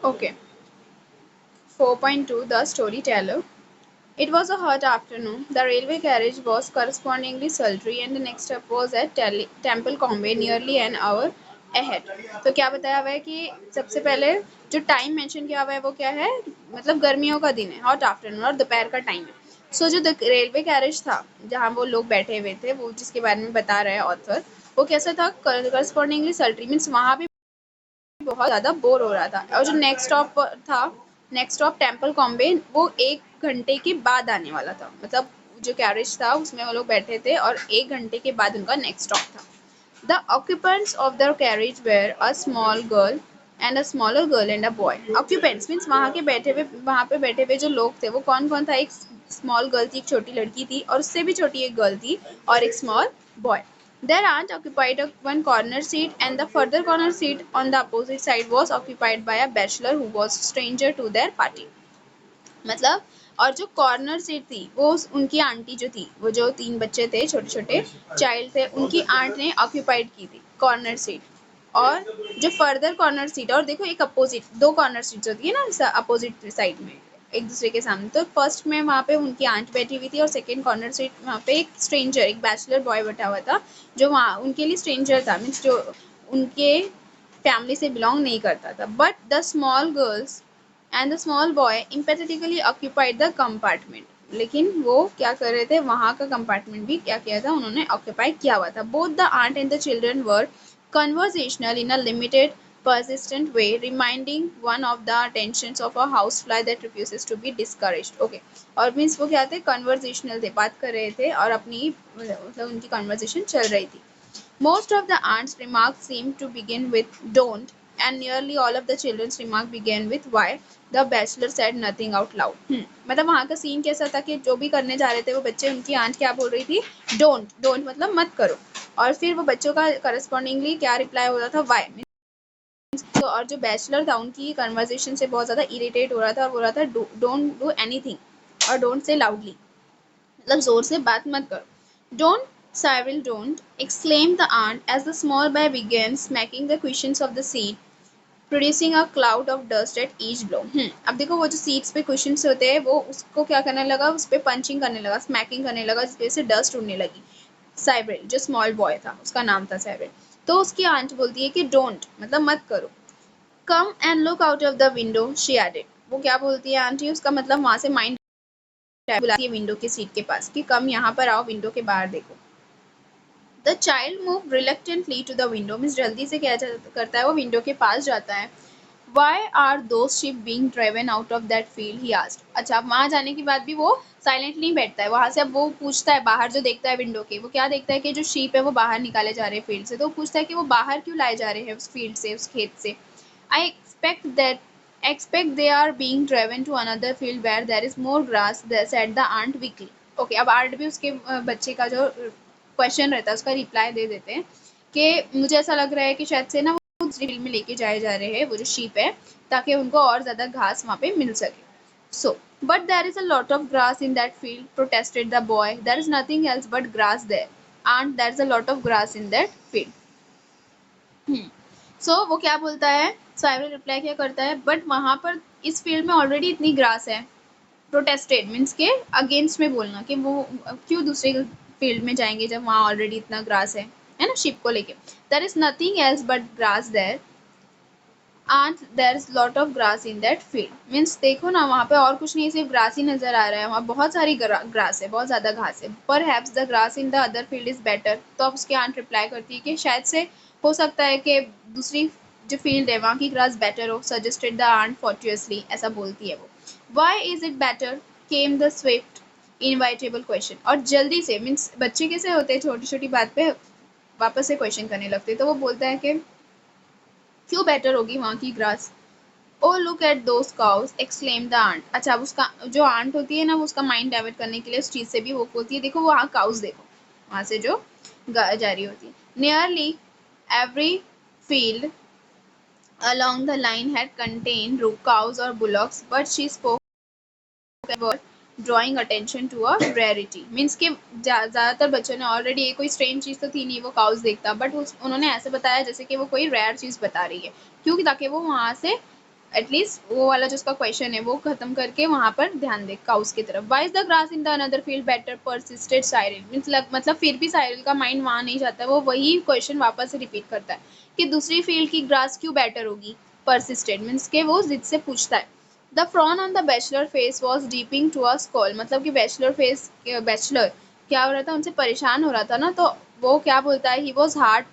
Okay. 4.2 The Storyteller. It was a hot afternoon. The railway carriage was correspondingly sultry, and the next stop was at Temple Combe, nearly an hour ahead. तो क्या बताया हुआ है कि सबसे पहले जो टाइम मेंशन किया हुआ है वो क्या है, मतलब गर्मियों का दिन है, हॉट आफ्टरनून, और दोपहर का टाइम है. सो जो रेलवे कैरेज था जहाँ वो लोग बैठे हुए थे, वो जिसके बारे में बता रहा है ऑथर, वो कैसा था, करस्पॉन्डिंगली सल्ट्री, मीन्स वहाँ भी बहुत ज़्यादा बोर हो रहा था. और जो नेक्स्ट स्टॉप था, नेक्स्ट स्टॉप टेम्पल कॉम्बे, वो 1 घंटे के बाद आने वाला था. मतलब जो कैरेज था उसमें वो लोग बैठे थे और 1 घंटे के बाद उनका नेक्स्ट स्टॉप था. The occupants of the carriage were a small girl and a smaller girl and a boy. Occupants means वहाँ पे बैठे हुए जो लोग थे वो कौन कौन था. एक स्मॉल गर्ल थी, एक छोटी लड़की थी, और उससे भी छोटी एक गर्ल थी, और एक small boy. Their aunt occupied one corner seat, and the further corner seat on the opposite side was occupied by a bachelor who was stranger to their party. मतलब, और जो कॉर्नर सीट थी वो उनकी aunty जो थी, वो जो 3 बच्चे थे, छोटे छोटे चाइल्ड थे, उनकी आंट ने ऑक्यूपाइड की थी कॉर्नर सीट. और जो फर्दर कॉर्नर सीट, और देखो एक अपोजिट, 2 कॉर्नर सीट होती है ना अपोजिट साइड में एक दूसरे के सामने, तो फर्स्ट में वहाँ पे उनकी आंट बैठी हुई थी, और सेकंड कॉर्नर सीट वहाँ पे एक स्ट्रेंजर, एक बैचलर बॉय बैठा हुआ था, जो वहाँ उनके लिए स्ट्रेंजर था, मीन्स जो उनके फैमिली से बिलोंग नहीं करता था. But the small girls and the small boy empathetically occupied the compartment. लेकिन वो क्या कर रहे थे, वहाँ का कंपार्टमेंट भी क्या किया था, उन्होंने ऑक्यूपाई किया हुआ था. Both the aunt and the children were conversational in a limited, persistent way, reminding one of the attentions of a housefly that refuses to be discouraged. Okay. और मीन्स वो क्या थे, कन्वर्जेशनल थे, बात कर रहे थे, और अपनी मतलब उनकी कन्वर्जेशन चल रही थी. Most of the aunt's remarks seemed to begin with "don't", and nearly all of the children's remarks began with "why". The bachelor said nothing out loud. मतलब वहाँ का सीन कैसा था कि जो भी करने जा रहे थे वो बच्चे, उनकी आंट क्या बोल रही थी, डोंट. डोंट मतलब मत करो. और फिर वो बच्चों का करस्पॉन्डिंगली क्या रिप्लाई हो रहा था, वाई. तो और जो बैचलर था उनकी कन्वर्जेशन से बहुत ज़्यादा इरिटेट हो रहा था, और बोल रहा था डोंट डू एनीथिंग और डोंट से लाउडली, मतलब जोर से बात मत करो. Don't, Cyril, don't, exclaimed the aunt as the small boy began smacking the cushions of the seat, producing a cloud of dust at each blow. अब देखो वो जो सीट्स पे क्वेश्चंस होते हैं वो उसको क्या करने लगा, उस पर पंचिंग करने लगा, स्मैकिंग करने लगा, जिस वजह से डस्ट उड़ने लगी. साइब्रिल जो स्मॉल बॉय था उसका नाम था साइब्रिल. तो उसकी आंट बोलती है कि डोंट मतलब मत करो. Come and look out of the window she added. वो क्या बोलती है आंटी, उसका मतलब वहां से माइंड बुलाती है विंडो की सीट के पास कि कम यहाँ पर आओ, विंडो के बाहर देखो. The child move reluctantly to the window, means जल्दी से क्या करता है, वो विंडो के पास जाता है. Why are those sheep being driven out of that field he asked. अच्छा, अब वहाँ जाने के बाद भी वो साइलेंटली नहीं बैठता है वहाँ से. अब वो पूछता है, बाहर जो देखता है विंडो के, वो क्या देखता है कि जो शीप है वो बाहर निकाले जा रहे हैं फील्ड से, तो वो पूछता है कि वो बाहर क्यों लाए जा रहे हैं उस फील्ड से, उस खेत से. आई expect they are being driven to another field where there is more grass, said the aunt weakly. Okay, अब आंट भी उसके बच्चे का जो क्वेश्चन रहता है उसका रिप्लाई दे देते हैं कि मुझे ऐसा लग रहा है कि शायद से ना वो दूसरी फील्ड में लेके जाए जा रहे हैं वो जो शीप है, ताकि उनको और ज़्यादा घास वहाँ पे मिल सके. So, but there is a lot of grass in that field, protested the boy. There is nothing else but grass there. Aunt, there is a lot of grass in that field. सो वो क्या बोलता है, cyber reply क्या करता है, but वहाँ पर इस फील्ड में ऑलरेडी इतनी ग्रास है. प्रोटेस्टेड मीन्स के अगेंस्ट में बोलना कि वो क्यों दूसरे फील्ड में जाएंगे जब वहाँ ऑलरेडी इतना ग्रास है ना, शिप को लेके. There is nothing else but grass there and there is lot of grass in that field. Means देखो ना, वहाँ पे और कुछ नहीं, सिर्फ ग्रास ही नजर आ रहा है, वहाँ बहुत सारी ग्रास है, बहुत ज़्यादा घास है. पर HEPS the grass in the other field is better. तो अब उसकी आंट रिप्लाई करती है कि शायद से हो सकता है कि दूसरी जो फील्ड है वहाँ की ग्रास बेटर हो. सजेस्टेड द आंट फॉर्चुअसली, ऐसा बोलती है वो. Why is it better came the swift inevitable question. और जल्दी से, मीन्स बच्चे कैसे होते हैं, छोटी छोटी बात पे वापस से क्वेश्चन करने लगते हैं. तो वो बोलता है कि क्यों बेटर होगी वहाँ की grass. Oh look at those cows, exclaim the aunt. अच्छा, अब उसका जो आंट होती है ना, वो उसका माइंड डाइवर्ट करने के लिए उस चीज़ से भी वो बोलती है, देखो वहाँ काउस देखो, वहाँ से जो जा रही होती है. Nearly every field along the line had contained cows or bullocks, but she spoke a word drawing attention to a rarity. Means कि ज़्यादातर बच्चों ने ऑलरेडी ये कोई स्ट्रेंज चीज़ तो थी नहीं, वो काउस देखता, बट उन्होंने ऐसे बताया जैसे कि वो कोई रेयर चीज़ बता रही है। क्योंकि ताकि वो वहाँ से एटलीस्ट वो वाला जो उसका क्वेश्चन है वो खत्म करके वहाँ पर ध्यान दे काउस की तरफ। Why is the grass in the another field better persisted Cyril. Means मतलब फिर भी साइरिल का माइंड वहाँ नहीं जाता, वो वही क्वेश्चन वापस से रिपीट करता है कि दूसरी फील्ड की ग्रास क्यों बेटर होगी। परसिस्टेड मीन्स के वो जिद से पूछता है। The frown on the bachelor face was deepening to a scowl. मतलब कि बैचलर क्या हो रहा था, उनसे परेशान हो रहा था ना, तो वो क्या बोलता है, he was hard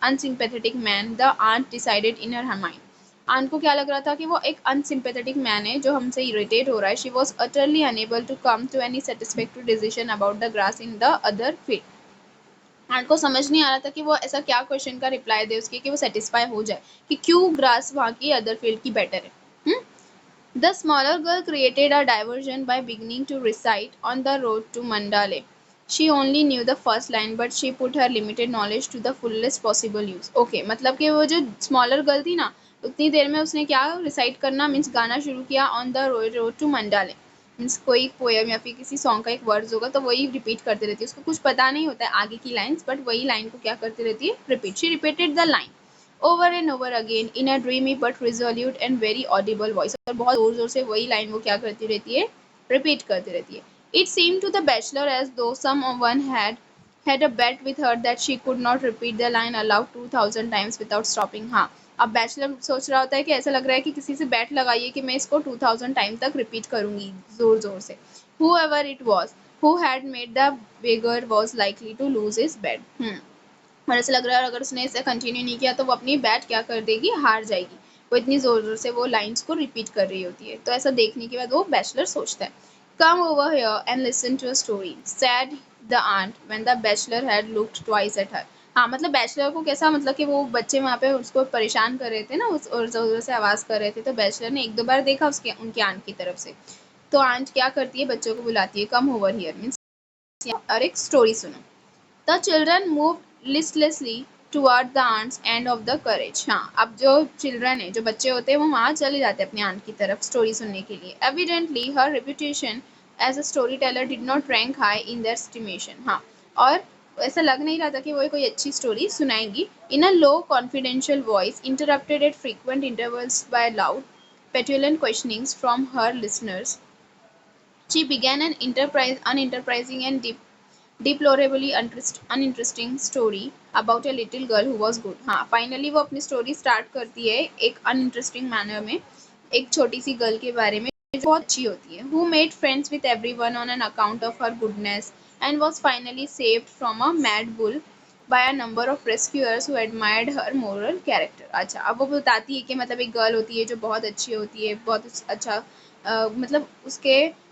unsympathetic man the aunt decided in her mind. आन को क्या लग रहा था कि वो एक अनसिम्पेथेटिक मैन है जो हमसे इरिटेट हो रहा है। She was utterly unable to come to any satisfactory decision about the grass in the other field. Aunt को समझ नहीं आ रहा था कि वो ऐसा क्या क्वेश्चन का रिप्लाई दे उसके कि वो सेटिस्फाई हो जाए कि क्यों ग्रास वहाँ की अदर फील्ड की बेटर है। The smaller girl created a diversion by beginning to recite on the road to Mandale. She only knew the first line, but she put her limited knowledge to the fullest possible use. Okay, मतलब कि वो जो smaller girl थी ना, उतनी देर में उसने क्या recite करना मीन्स गाना शुरू किया on the road to Mandale. Means कोई पोएम या फिर किसी सॉन्ग का एक वर्ड्स होगा तो वही रिपीट करती रहती है, उसको कुछ पता नहीं होता है आगे की लाइन्स, बट वही लाइन को क्या करती रहती है, repeat. She repeated the line over and over again in a dreamy but resolute and very audible voice। और बहुत जोर जोर से वही लाइन वो क्या करती रहती है, रिपीट करती रहती है। It seemed to the bachelor as though someone had a bet with her that she could not repeat the line aloud 2000 times without stopping। हाँ, अब बैचलर सोच रहा होता है कि ऐसा लग रहा है कि किसी से बैट लगाइए कि मैं इसको 2000 टाइम तक रिपीट करूंगी जोर जोर से। Whoever it was who had made the beggar was likely to lose his bet। और ऐसा लग रहा है अगर उसने इसे कंटिन्यू नहीं किया तो वो अपनी बैट क्या कर देगी, हार जाएगी। वो इतनी जोर जोर से वो लाइंस को रिपीट कर रही होती है। तो ऐसा देखने के बाद वो बैचलर सोचता है, come over here and listen to a story said the aunt when the bachelor had looked twice at her. हाँ, मतलब बैचलर को कैसा, मतलब कि वो बच्चे वहाँ पे उसको परेशान कर रहे थे ना, उस और जोर जोर से आवाज़ कर रहे थे, तो बैचलर ने एक दो बार देखा उसके उनकी आंट की तरफ से। तो आंट क्या करती है, बच्चों को बुलाती है, कम ओवर हियर मीन्स और एक स्टोरी सुनो। The children moved listlessly toward the aunt's end of the carriage। हाँ, अब जो चिल्ड्रन है, जो बच्चे होते हैं, वो वहाँ चले जाते हैं अपनी आंट की तरफ स्टोरी सुनने के लिए। Evidently her reputation as a storyteller did not rank high in their estimation। हाँ, और ऐसा लग नहीं रहा था कि वो कोई अच्छी story सुनाएंगी। In a low confidential voice interrupted at frequent intervals by loud petulant questionings from her listeners, she began an unenterprising and deplorably uninteresting story about a little girl who was good। हाँ, finally वो अपनी story start करती है एक uninteresting manner में, एक छोटी सी girl के बारे में जो बहुत अच्छी होती है। Who made friends with everyone on an account of her goodness and was finally saved from a mad bull by a number of rescuers who admired her moral character। अच्छा, अब वो बताती है कि मतलब एक गर्ल होती है जो बहुत अच्छी होती है, बहुत अच्छा मतलब उसके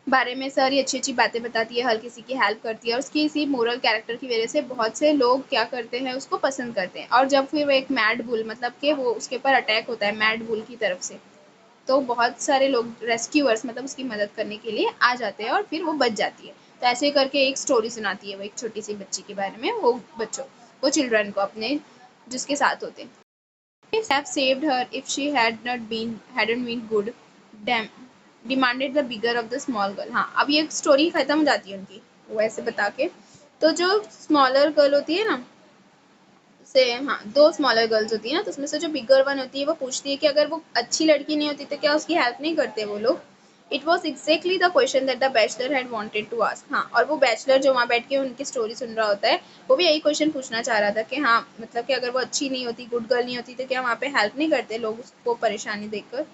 बारे में सारी अच्छी-अच्छी बातें बताती है, हर किसी की हेल्प करती है और उसकी इसी मोरल कैरेक्टर की वजह से बहुत से लोग क्या करते हैं, उसको पसंद करते हैं। और जब फिर वो एक मैड बुल, मतलब कि वो उसके ऊपर अटैक होता है मैड बुल की तरफ से, तो बहुत सारे लोग रेस्क्यूअर्स मतलब उसकी मदद करने के लिए आ जाते हैं और फिर वो बच जाती है। तो ऐसे करके एक स्टोरी सुनाती है वो एक छोटी सी बच्ची के बारे में, वो चिल्ड्रन को अपने जिसके साथ होते हैं। Have saved her if she hadn't been good, damn, demanded the bigger of the small girl। हाँ, अब ये स्टोरी खत्म हो जाती है उनकी वो ऐसे बता के। तो जो स्मॉलर गर्ल होती है ना, से हाँ, दो स्मॉलर गर्ल्स होती है ना, तो उसमें से जो बिगर वन होती है वो पूछती है कि अगर वो अच्छी लड़की नहीं होती तो क्या उसकी हेल्प नहीं करते वो लोग। It was exactly the question that the bachelor had wanted to ask. हाँ, और वो बैचलर जो वहाँ बैठ के उनकी स्टोरी सुन रहा होता है, वो भी यही क्वेश्चन पूछना चाह रहा था कि हाँ, मतलब कि अगर वो अच्छी नहीं होती, गुड गर्ल नहीं होती, तो क्या वहाँ पे हेल्प नहीं करते लोग उसको परेशानी देखकर।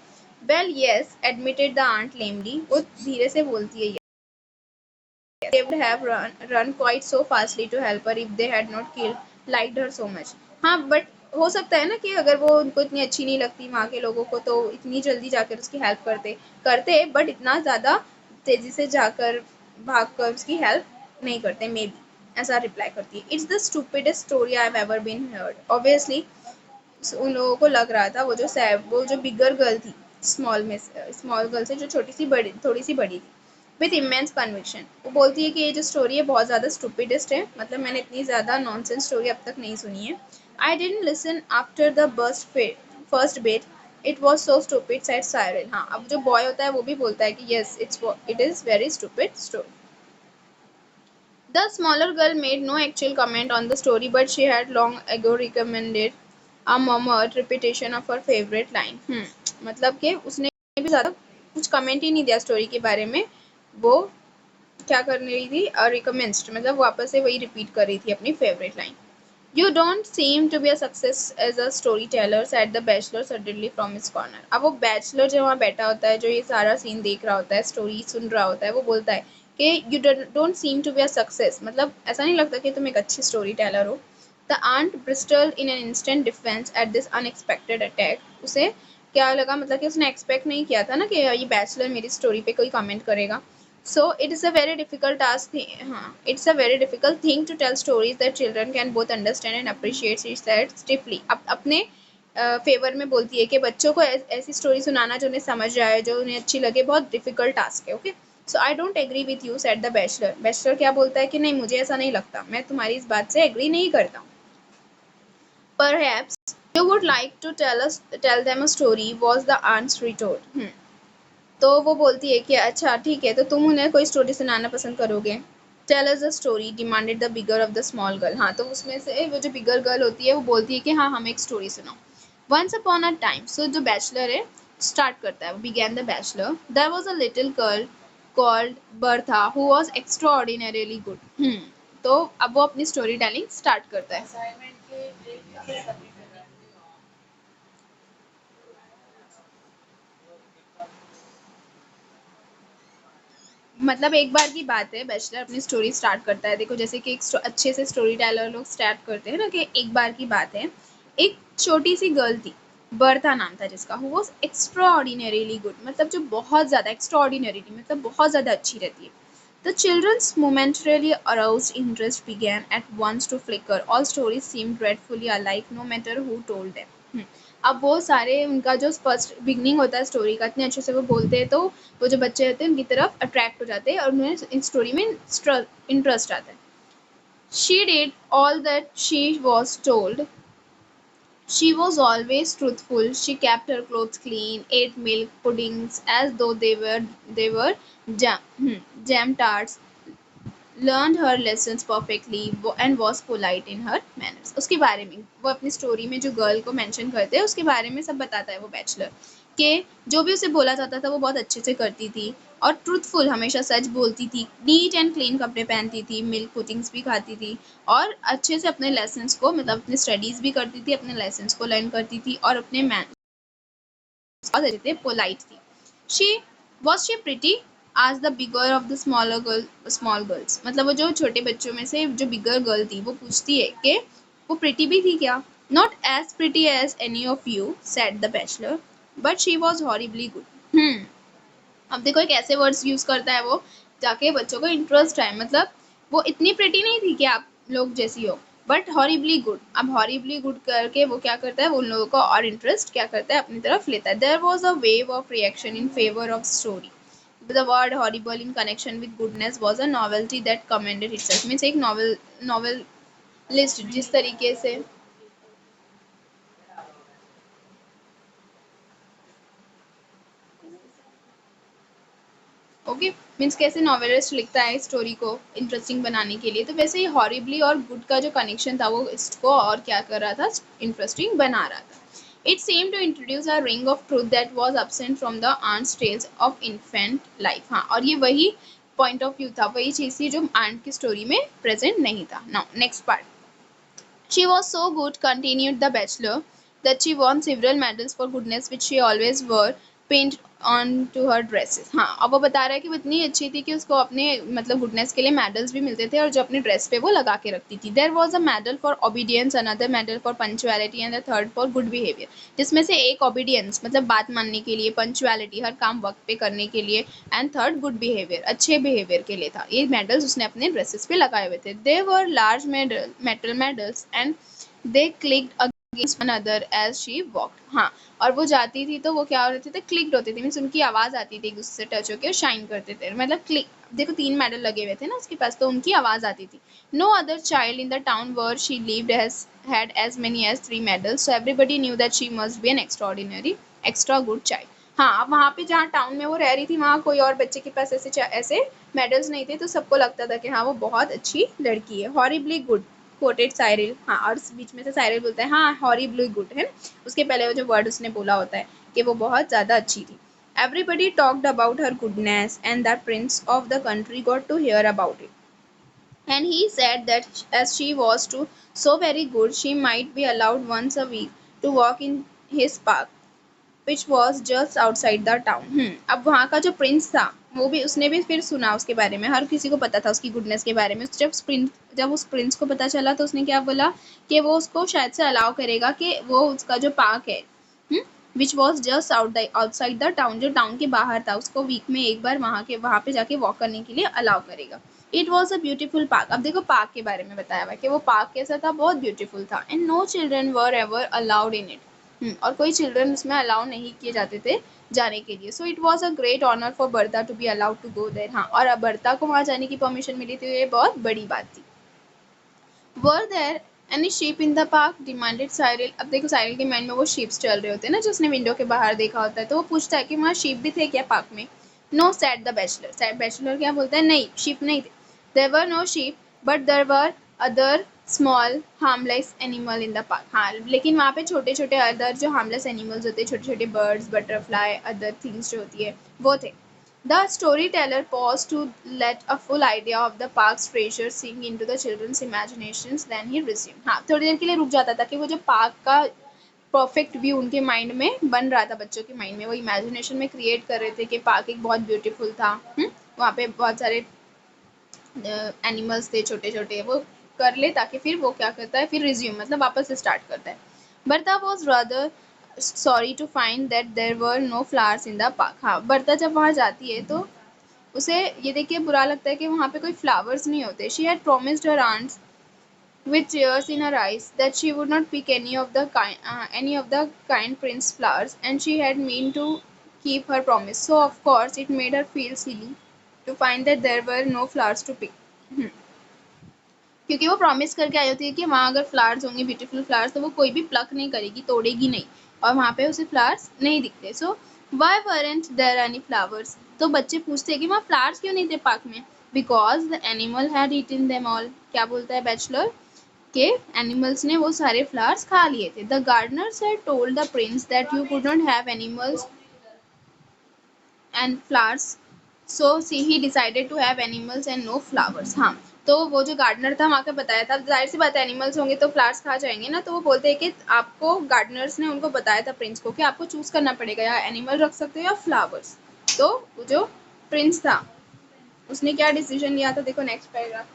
Well yes, admitted the aunt lamely. वो धीरे से बोलती है, they would have run quite so fastly to help her if they had not liked her so much। हाँ, बट हो सकता है ना कि अगर वो उनको इतनी अच्छी नहीं लगती वहाँ के लोगों को, तो इतनी जल्दी जाकर उसकी हेल्प करते बट इतना ज़्यादा तेज़ी से जाकर भाग कर उसकी हेल्प नहीं करते मे बी। ऐसा रिप्लाई करती है। It's the stupidest story I have ever been heard. Obviously उन लोगों को लग रहा था वो जो बिगर गर्ल थी, स्मॉल गर्ल से जो थोड़ी सी बड़ी थी, विथ इमेंस कन्विक्शन, वो बोलती है कि ये जो स्टोरी है बहुत ज़्यादा स्टूपिडेस्ट है, मतलब मैंने इतनी ज़्यादा नॉनसेंस स्टोरी अब तक नहीं सुनी है। I didn't listen after the first bit, it was so stupid said Cyril. हाँ, अब जो बॉय होता है वो भी बोलता है कि yes it is very stupid story. The smaller girl made no actual comment on the story, but she had long ago recommended a murmured repetition of her favorite line. मतलब कि उसने भी ज़्यादा कुछ कमेंट ही नहीं दिया स्टोरी के बारे में, वो क्या कर रही थी, रिकमेंस्ड मतलब वापस से वही रिपीट कर रही थी अपनी favourite line. You don't seem to be a success as a storyteller, said the bachelor suddenly from his corner. अब वो बैचलर जो वहाँ बैठा होता है, जो ये सारा सीन देख रहा होता है, स्टोरी सुन रहा होता है, वो बोलता है कि you don't seem to be a success, मतलब ऐसा नहीं लगता कि तुम एक अच्छी स्टोरी टेलर हो। The aunt bristled in an instant defense at this unexpected attack. उसे क्या लगा, मतलब कि उसने एक्सपेक्ट नहीं किया था ना कि ये बैचलर मेरी स्टोरी पे कोई कमेंट करेगा। So it is a very difficult task. It's a very difficult thing to tell stories that children can both understand and appreciate. She said stiffly. अब अपने फेवर में बोलती है कि बच्चों को ऐसी स्टोरी सुनाना जो उन्हें समझ आए, जो उन्हें अच्छी लगे, बहुत डिफिकल्ट टास्क है। Okay, so I don't agree with you, said the bachelor. Bachelor क्या बोलता है कि नहीं, मुझे ऐसा नहीं लगता, मैं तुम्हारी इस बात से एग्री नहीं करता। Perhaps you would like to tell them a story, was the aunt's retort. तो वो बोलती है कि अच्छा ठीक है, तो तुम उन्हें कोई स्टोरी सुनाना पसंद करोगे। Tell us a story, demanded the bigger of the small girl. हाँ, तो उसमें से वो जो बिगर गर्ल होती है वो बोलती है कि हाँ हमें एक स्टोरी सुनाओ। Once upon a time, so जो बैचलर है स्टार्ट करता है, वो began the bachelor, there was a little girl called Bertha who was extraordinarily good. तो अब वो अपनी स्टोरी टेलिंग स्टार्ट करता है। मतलब एक बार की बात है, बैचलर अपनी स्टोरी स्टार्ट करता है। देखो जैसे कि एक अच्छे से स्टोरी टेलर लोग स्टार्ट करते हैं ना, कि एक बार की बात है, एक छोटी सी गर्ल थी, बर्था नाम था जिसका, who was extraordinarily good, मतलब जो बहुत ज़्यादा एक्स्ट्रा ऑर्डिनरी थी, मतलब बहुत ज़्यादा अच्छी रहती है। The children's momentarily aroused interest began at once to flicker. All stories seemed dreadfully alike, no matter who told them. अब वो सारे उनका जो फर्स्ट बिगनिंग होता है स्टोरी का, इतने अच्छे से वो बोलते हैं, तो वो जो बच्चे रहते हैं उनकी तरफ अट्रैक्ट हो जाते हैं और उन्हें इन स्टोरी में इंटरेस्ट आता है। She did all that she was told. She was always truthful. She kept her clothes clean, ate milk puddings as though they were jam tarts, learned her lessons perfectly and was polite in her manners. उसके बारे में वो अपनी story में जो girl को mention करते हैं उसके बारे में सब बताता है वो बैचलर, कि जो भी उसे बोला जाता था वो बहुत अच्छे से करती थी और ट्रूथफुल, हमेशा सच बोलती थी, नीट एंड क्लीन कपड़े पहनती थी, मिल्क पुडिंग्स भी खाती थी और अच्छे से अपने लेसन्स को, मतलब अपने स्टडीज़ भी करती थी, अपने लेसन्स को लर्न करती थी और अपने बहुत अच्छे से पोलाइट थी। शी प्रिटी, आज the bigger of the small girls, मतलब वो जो छोटे बच्चों में से जो बिगर गर्ल थी वो पूछती है कि वो प्रिटी भी थी क्या। Not as pretty as any of you, said the bachelor, but she was horribly good. अब देखो एक ऐसे वर्ड्स यूज करता है वो, ताकि बच्चों को इंटरेस्ट आए, मतलब वो इतनी प्रिटी नहीं थी कि आप लोग जैसी हो, बट हॉरिबली गुड। अब हॉरिबली गुड करके वो क्या करता है, वो उन लोगों को और इंटरेस्ट क्या करता है, अपनी तरफ लेता है। There was a wave of reaction in favour of story. The word horrible in connection with goodness was a novelty that commended itself. Means एक नॉवल लिस्ट जिस तरीके से, ओके, मीन्स कैसे नॉवेलिस्ट लिखता है स्टोरी को इंटरेस्टिंग बनाने के लिए, तो वैसे ही हॉरिबली और गुड का जो कनेक्शन था वो इसको और क्या कर रहा था, इंटरेस्टिंग बना रहा था। It seem to introduce a ring of truth that was absent from the aunt's tales of infant life. हाँ, और ये वही पॉइंट ऑफ व्यू था, वही चीज़ थी जो आंट की स्टोरी में प्रेजेंट नहीं था। Now next part. She was so good, continued the bachelor, that she won several medals for goodness which she always wore pinned on to her dresses. हाँ, अब वो बता रहा है कि वो इतनी अच्छी थी कि उसको अपने मतलब गुडनेस के लिए मेडल्स भी मिलते थे और जो अपनी ड्रेस पे वो लगा के रखती थी। There was a medal for obedience, another medal for punctuality and the third for good behaviour, जिसमें से एक ओबीडियंस मतलब बात मानने के लिए, पंचुअलिटी हर काम वक्त पे करने के लिए, एंड थर्ड गुड बिहेवियर अच्छे बिहेवियर के लिए था। ये मेडल्स उसने अपने ड्रेसेस पे लगाए हुए थे। They were large metal medals and they clicked against one another as she walked. हाँ, और वो जाती थी तो वो क्या हो रहे थे, क्लिक्ड होते थे, मीन्स उनकी आवाज़ आती थी एक दूसरे से टच होकर, शाइन करते थे, मतलब क्लिक। देखो 3 मेडल लगे हुए थे ना उसके पास, तो उनकी आवाज़ आती थी। No other child in the town where she lived has had as many as 3 medals, so everybody knew that she must be an extraordinary extra good child. हाँ, अब वहाँ पे जहाँ टाउन में वो रह रही थी वहाँ कोई और बच्चे के पास ऐसे मेडल्स नहीं थे, तो सबको लगता था कि हाँ वो बहुत अच्छी लड़की है। Horribly good coated Cyril. हाँ, और बीच में से साइरिल बोलता है हाँ हॉरिबली गुड है, उसके पहले वो जो वर्ड उसने बोला होता है कि वो बहुत ज़्यादा अच्छी थी। Everybody talked about her goodness, and the prince of the country got to hear about it. And he said that as she was too so very good, she might be allowed once a week to walk in his park, which was just outside the town. अब वहाँ का जो Prince था वो भी उसने भी फिर सुना उसके बारे में, हर किसी को पता था उसकी गुडनेस के बारे में। जब उस प्रिंस को पता चला तो उसने क्या बोला कि वो उसको शायद से अलाउ करेगा कि वो उसका जो पार्क है which was just outside the town, जो टाउन के बाहर था, उसको वीक में एक बार वहाँ पे जाके वॉक करने के लिए अलाउ करेगा। It was a beautiful park. अब देखो पार्क के बारे में बताया हुआ है कि वो पार्क कैसा था, बहुत ब्यूटीफुल था। And no children were ever allowed in it. और कोई चिल्ड्रन उसमें अलाउ नहीं किए जाते थे जाने के लिए। So it was a great honour for Bertha to be allowed to go there. हाँ, और अब बर्ता को वहाँ जाने की परमिशन मिली थी, ये बहुत बड़ी बात थी। Were there any sheep in the park demanded Cyril. अब देखो साइरिल के माइंड में वो शीप्स चल रहे होते हैं ना, जो उसने विंडो के बाहर देखा होता है, तो वो पूछता है कि वहाँ शीप भी थे क्या पार्क में। No said the bachelor. Bachelor क्या बोलता है, नहीं शीप नहीं थे। There were no sheep but there were other small harmless animal in the park. हाँ, लेकिन वहाँ पे छोटे छोटे अदर जो हार्मलेस एनिमल्स होते हैं, छोटे छोटे बर्ड्स, बटरफ्लाई, अदर थिंग्स जो होती है वो थे। The storyteller paused to let a full idea of the park's treasure sink into the children's imaginations. Then he resumed. हाँ, थोड़ी देर के लिए रुक जाता था कि वो जो पार्क का परफेक्ट व्यू उनके माइंड में बन रहा था, बच्चों के माइंड में वो इमेजिनेशन में क्रिएट कर रहे थे कि पार्क एक बहुत ब्यूटीफुल था। वहाँ पे बहुत सारे एनिमल्स थे छोटे छोटे, वो कर ले ताकि फिर वो क्या करता है, फिर रिज्यूम मतलब वापस से स्टार्ट करता है। Bertha was rather sorry to find that there were no flowers in the park. हाँ, बर्ता जब वहाँ जाती है तो उसे ये देख के बुरा लगता है कि वहाँ पे कोई फ्लावर्स नहीं होते। She had promised her aunts with tears in her eyes that she would not pick any of the kind prince flowers, and she had meant to keep her promise. So of course it made her feel silly to find that there were no flowers to pick. क्योंकि वो promise करके आई होती है कि वहाँ अगर flowers होंगे beautiful flowers तो वो कोई भी प्लक नहीं करेगी, तोड़ेगी नहीं, और वहाँ पे उसे फ्लावर्स नहीं दिखते। सो Y weren't there any flowers? तो बच्चे पूछते हैं कि वहाँ फ्लावर्स क्यों नहीं थे पार्क में। Because the animal had eaten them all. क्या बोलता है बैचलर के एनिमल्स ने वो सारे फ्लावर्स खा लिए थे। The gardeners had told the prince that you could not have animals and flowers, so see he decided to have animals and no flowers. हाँ, तो वो जो गार्डनर था वहाँ का बताया था, जाहिर सी बात है एनिमल्स होंगे तो फ्लावर्स खा जाएंगे ना, तो वो बोलते हैं कि आपको गार्डनर्स ने उनको बताया था प्रिंस को कि आपको चूज करना पड़ेगा, या एनिमल रख सकते हो या फ्लावर्स। तो वो जो प्रिंस था उसने क्या डिसीजन लिया था, देखो next paragraph.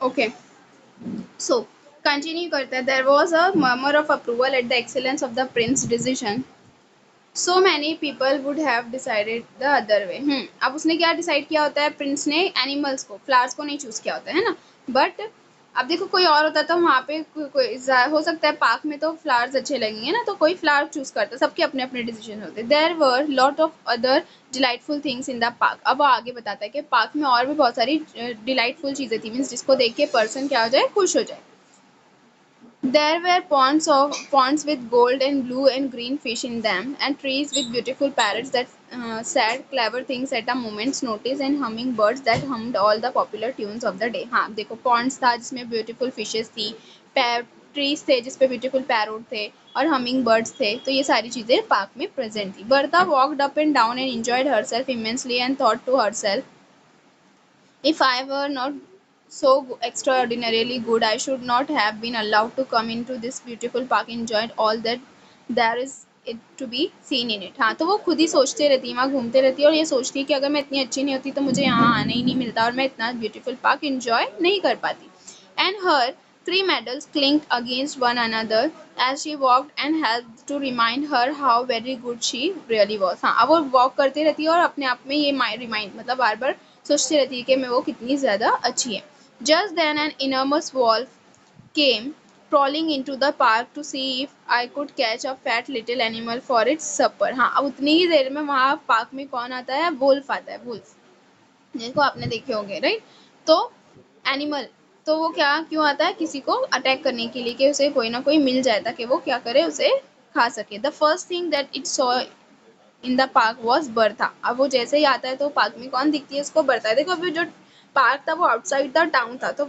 Okay, so continue करते हैं। There was a murmur of approval at the excellence of the prince decision, so many people would have decided the other way. अब उसने क्या डिसाइड किया होता है, प्रिंस ने एनिमल्स को, फ्लावर्स को नहीं चूज किया होता है ना। बट अब देखो कोई और होता तो वहाँ पे हो सकता है पार्क में तो फ्लावर्स अच्छे लगेंगे ना, तो कोई फ्लावर चूज करता, सबके अपने अपने डिसीजन होते। There were lot of other delightful things in the park. अब वो आगे बताता है कि पार्क में और भी बहुत सारी डिलाइटफुल चीजें थी, मीन्स जिसको देख के पर्सन क्या हो जाए, खुश हो जाए। There were ponds with gold and blue and green fish in them, and trees with beautiful parrots that said clever things at a moment's notice, and hummingbirds that hummed all the popular tunes of the day. हाँ देखो, ponds था जिसमें beautiful fishes थी, trees थे जिसपे beautiful parrot थे, और humming birds थे। तो ये सारी चीजें पार्क में present थी। Bertha walked up and down and enjoyed herself immensely, and thought to herself, if I were not so extraordinarily good, I should not have been allowed to come into this beautiful park and enjoy all that there is it to be seen in it। हाँ, तो वो खुद ही सोचते रहती है, वहाँ घूमते रहती है और ये सोचती है कि अगर मैं इतनी अच्छी नहीं होती तो मुझे यहाँ आने ही नहीं मिलता और मैं इतना ब्यूटीफुल पार्क एंजॉय नहीं कर पाती। And her three medals clinked against one another as she walked and helped to remind her how very good she really was। हाँ, अब वो वॉक करती रहती है और अपने आप में ये रिमाइंड मतलब बार बार सोचती रहती है कि मैं वो कितनी ज़्यादा अच्छी है। Just then an enormous wolf came crawling into the park to see if I could catch a fat little animal for its supper। हाँ, अब उतनी ही देर में वहाँ पार्क में कौन आता है? वुल्फ आता है, वुल्फ, जिनको आपने देखे होंगे, राइट। तो एनिमल, तो वो क्या क्यों आता है? किसी को अटैक करने के लिए, कि उसे कोई ना कोई मिल जाए ताकि वो क्या करे, उसे खा सके। The first thing that it saw in the park was Bertha. अब वो जैसे ही आता है तो पार्क में कौन दिखती है उसको? बर्था। देखो अभी जो पार्क था वो आउटसाइड द टाउन था, तो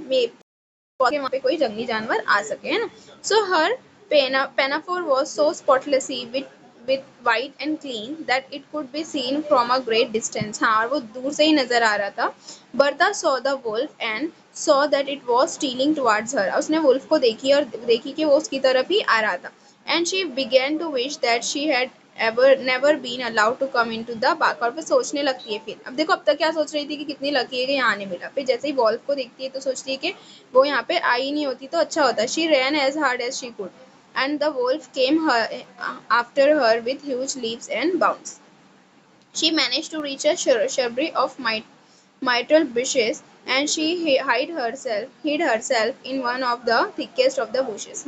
वहाँ पे कोई जंगली जानवर आ सके, है ना। So her pinafore was so spotlessly with white and clean that it could be seen from a great distance। हाँ, और वो दूर से ही नजर आ रहा था। Bertha saw the wolf and saw that it was stealing towards her। उसने wolf को देखी और देखी कि वो उसकी तरफ ही आ रहा था। And she began to wish that she had never been allowed to come into the park। और फिर सोचने लगती है, फिर अब देखो अब तक क्या सोच रही थी कि कितनी लकी है कि यहाँ नहीं मिला, फिर जैसे ही वॉल्फ को देखती है तो सोचती है कि वो यहाँ पे आई नहीं होती तो अच्छा होता। She ran as hard as she could and the wolf came after her with huge leaps and bounds। She managed to reach a shrubbery of myrtle bushes and she hid herself in one of the thickest of the bushes।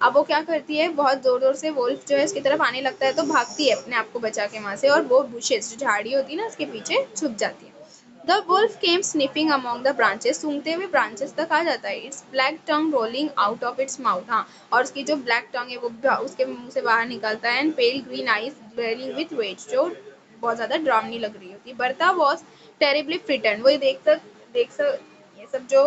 अब वो क्या करती है, बहुत जोर जोर से Wolff जो है इसकी तरफ आने लगता है तो भागती है अपने आप को बचा के वहां से, और वो बुशेस जो झाड़ी होती है ना उसके पीछे छुप जाती है। The wolf came sniffing among the branches। सूंघते हुए branches तक आ जाता है। Its black tongue rolling out of its mouth। हाँ, और उसकी जो black tongue है वो उसके मुंह से बाहर निकलता है। And pale green eyes glaring with rage, जो बहुत ज्यादा डरावनी लग रही होती है। Bertha was terribly frightened। वो देख सक ये सब जो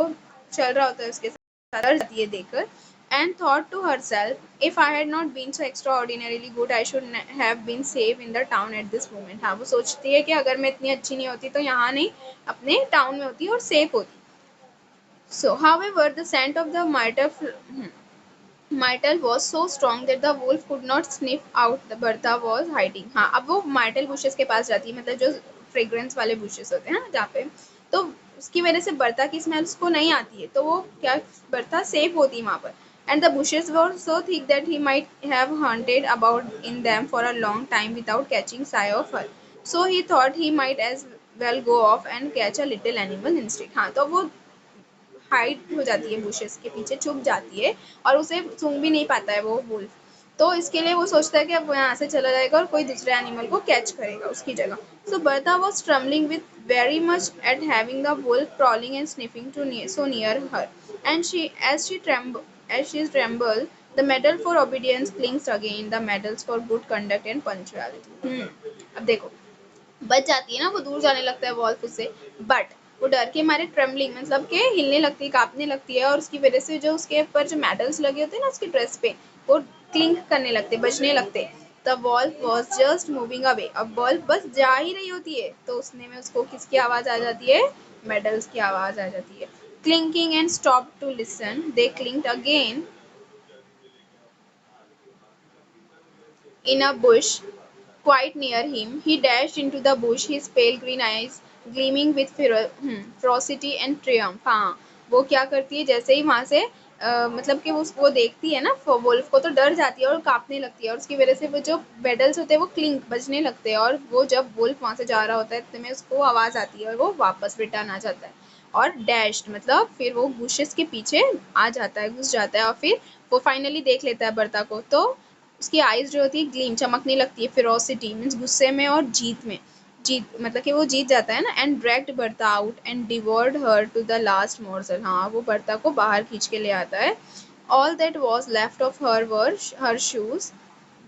चल रहा होता है उसके साथ डर जाती है देखकर। And thought to herself, if I had not been so extraordinarily good, I should have been safe in the town at this moment। हाँ, वो सोचती है कि अगर मैं इतनी अच्छी नहीं होती तो यहाँ नहीं, अपने टाउन में होती और सेफ होती। So, however, the scent of the myrtle was so strong that the wolf could not sniff out the Bertha was hiding। हाँ, अब वो myrtle bushes के पास जाती है, मतलब जो फ्रेग्रेंस वाले bushes होते हैं ना जहाँ पे, तो उसकी वजह से बर्ता की स्मेल उसको नहीं आती है, तो वो क्या, बर्ता सेफ होती है वहाँ पर। And the bushes were so thick that he might have hunted about in them for a long time without catching sight of her। So he thought he might as well go off and catch a little animal instead। हाँ, तो वो hide हो जाती है, bushes के पीछे छुप जाती है और उसे सूंघ भी नहीं पाता है वो वुल्फ। तो इसके लिए वो सोचता है कि अब वो यहाँ से चला जाएगा और कोई दूसरे एनिमल को कैच करेगा उसकी जगह। So Bertha was trembling with very much at having the wolf crawling and sniffing so near her, and as she trembled, the medal for obedience clings again, the medals for good conduct and punctuality। अब देखो बच जाती है ना, वो दूर जाने लगता है वॉल्फ उससे, बट वो डर के मारे ट्रेमलिंग मतलब के हिलने लगती है, कांपने लगती है, और उसकी वजह से जो उसके ऊपर जो मेडल्स लगे होते हैं ना उसकी ड्रेस पे, वो क्लिंक करने लगते, बजने लगते। The wolf was just moving away. अब वॉल्फ बस जा ही रही होती है तो उसने में उसको किसकी आवाज आ जाती है? मेडल्स की आवाज आ जाती है। Clinking and stop to listen, they clinked again in a bush quite near him। He dashed into the bush, his pale green eyes gleaming with ferocity and triumph। हाँ, वो क्या करती है, जैसे ही वहां से मतलब कि वो देखती है ना वुल्फ को तो डर जाती है और कांपने लगती है, और उसकी वजह से वो जो बेडल्स होते हैं वो क्लिंक बजने लगते हैं, और वो जब वुल्फ वहां से जा रहा होता है तो में उसको आवाज आती है और वो वापस रिटर्न आ जाता है। और डैश्ड मतलब फिर वो बुशेस के पीछे आ जाता है, घुस जाता है, और फिर वो फाइनली देख लेता है बर्ता को, तो उसकी आईज जो होती है ग्लीम चमकने लगती है, फेरोसिटी मीन्स गुस्से में और जीत में, जीत मतलब कि वो जीत जाता है ना। And dragged Bertha out and devoured her to the last morsel. हाँ, वो बर्ता को बाहर खींच के ले आता है। All that was left of her were her shoes,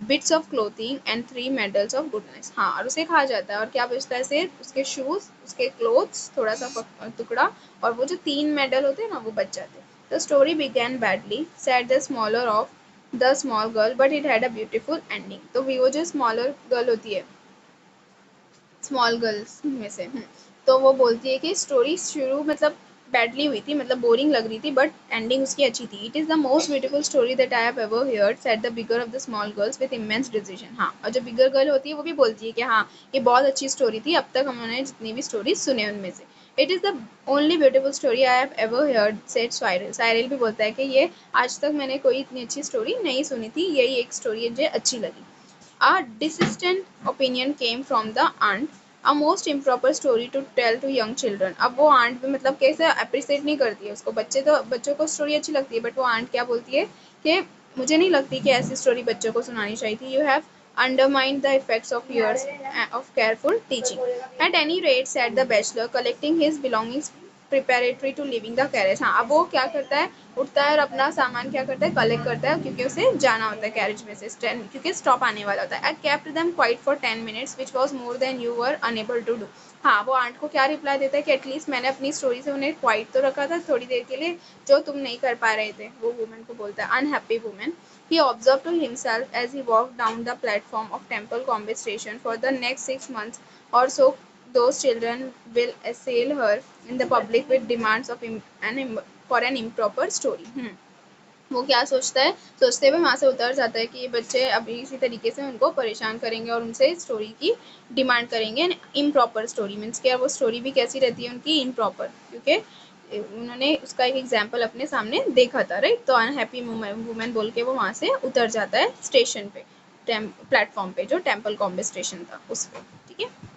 bits of clothing and three medals of goodness. हाँ, और उसे खा जाता है, और क्या बचता है सिर्फ उसके शूज, उसके क्लोथ्स, थोड़ा सा टुकड़ा, और वो जो 3 मेडल होते हैं ना वो बच जाते हैं। The story began badly, said the smaller of the small girl, but it had a beautiful ending. तो वो जो स्मॉलर गर्ल होती है, स्मॉल गर्ल्स में से, तो वो बोलती है कि स्टोरी शुरू मतलब बैडली हुई थी, मतलब बोरिंग लग रही थी, बट एंडिंग उसकी अच्छी थी। It is the most beautiful story that I have ever heard, said the bigger of the small girls with immense decision. हाँ, और जो बिगर गर्ल होती है वो भी बोलती है कि हाँ ये बहुत अच्छी स्टोरी थी, अब तक हमने जितनी भी स्टोरी सुने उनमें से। It is the only beautiful story I have ever heard, said Cyril. Cyril भी बोलता है कि ये आज तक मैंने कोई इतनी अच्छी स्टोरी नहीं सुनी थी, यही एक स्टोरी मुझे अच्छी लगी। A dissenting opinion came from the aunt, a most improper story to tell to young children। अब वो आंट भी मतलब कैसे अप्रिशिएट नहीं करती है उसको, बच्चों को स्टोरी अच्छी लगती है, बट वो आंट क्या बोलती है कि मुझे नहीं लगती कि ऐसी स्टोरी बच्चों को सुनानी चाहिए थी। You have undermined the effects of years of careful teaching। At any rate, said the bachelor, collecting his belongings preparatory to leaving the carriage। हाँ, अब वो क्या करता है, उठता है और अपना सामान क्या करता है, कलेक्ट करता है, क्योंकि उसे जाना होता है कैरेज में से, क्योंकि स्टॉप आने वाला होता है। I kept them quiet for 10 minutes which was more than you were unable to do. हाँ, वो आंट को क्या रिप्लाई देता है कि एटलीस्ट मैंने अपनी स्टोरी से उन्हें क्वाइट तो रखा था थोड़ी देर के लिए, जो तुम नहीं कर पा रहे थे। वो वुमेन को बोलता है, unhappy women. He observed to himself as he walked down the platform of Temple Combe station, for the next 6 months or so those children will assail her in the public with demands of for an improper story। वो क्या सोचता है, सोचते हुए वहाँ से उतर जाता है कि ये बच्चे अभी इसी तरीके से उनको परेशान करेंगे और उनसे स्टोरी की डिमांड करेंगे। इम्प्रॉपर स्टोरी मीन्स क्या, वो स्टोरी भी कैसी रहती है उनकी, इम्प्रॉपर, क्योंकि उन्होंने उसका एक एग्जाम्पल अपने सामने देखा था, राइट। तो अनहैप्पी वुमेन बोल के वो वहाँ से उतर जाता है स्टेशन पे, प्लेटफॉर्म पे, जो टेम्पल कॉम्बे स्टेशन था उस पर, ठीक है।